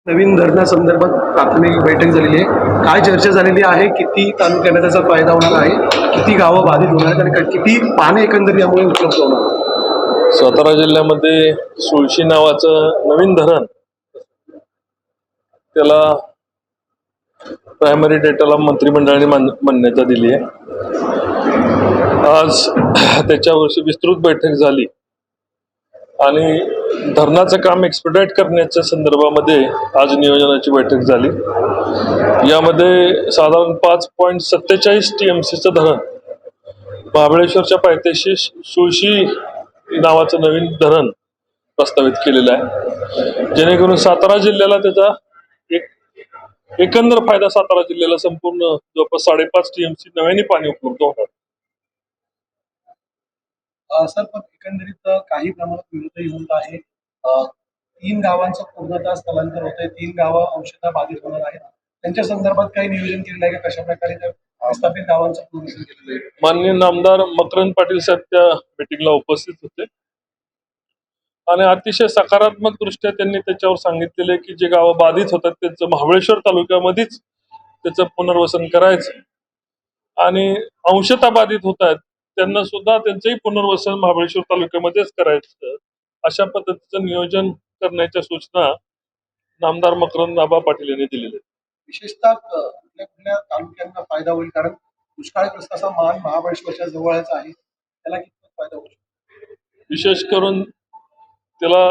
नवीन धरणासंदर्भात प्राथमिक बैठक झालेली आहे. काय चर्चा झालेली आहे? किती तालुक्यांना त्याचा फायदा होणार आहे? किती गावं बाधित होणार आहेत आणि किती पाणी एकंदरीत यामुळे उपलब्ध होणार आहे? सातारा जिल्ह्यामध्ये सुळशी नावाचं नवीन धरण, त्याला प्रायमरी डेटाला मंत्रिमंडळाने मान्यता दिली आहे. आज त्याच्यावर विस्तृत बैठक झाली आणि धरणाचं काम एक्सपेडाइट करण्याच्या संदर्भामध्ये आज नियोजनाची बैठक झाली. यामध्ये साधारण 5.47 TMCचं धरण महाबळेश्वरच्या पायथ्याशी सुळशी नावाचं नवीन धरण प्रस्तावित केलेलं आहे, जेणेकरून सातारा जिल्ह्याला त्याचा एकंदर फायदा सातारा जिल्ह्याला संपूर्ण जवळपास 5.5 TMC नव्याने पाणी उपलब्ध होणार. सर, पण एकंदरीत काही प्रमाणात विरोधही होत आहे. 3 गावांचं पूर्णतः स्थलांतर होत आहे. 3 गावं अंशतः बाधित होणार आहेत. त्यांच्या संदर्भात काही नियोजन केलेलं आहे का? कशा प्रकारे त्या प्रस्थापित गावांचं पुनर्वसन केलेलं आहे? माननीय नामदार मकरंद पाटील साहेब त्या मीटिंगला उपस्थित होते आणि अतिशय सकारात्मक दृष्ट्या त्यांनी त्याच्यावर सांगितलेले की जे गावं बाधित होतात त्यांचं महाबळेश्वर तालुक्यामध्येच त्याचं पुनर्वसन करायचं आणि अंशतः बाधित होत आहेत त्यांना सुद्धा त्यांचंही पुनर्वसन महाबळेश्वर तालुक्यामध्येच करायचं, अशा पद्धतीचं नियोजन करण्याच्या सूचना नामदार मकरंद आबा पाटील यांनी दिलेल्या आहेत. विशेषतः कुठल्या कुठल्या तालुक्यांना फायदा होईल? कारण दुष्काळग्रस्ताचा मान महाबळेश्वरच्या जवळच आहे. त्याला किती फायदा होईल? विशेष करून त्याला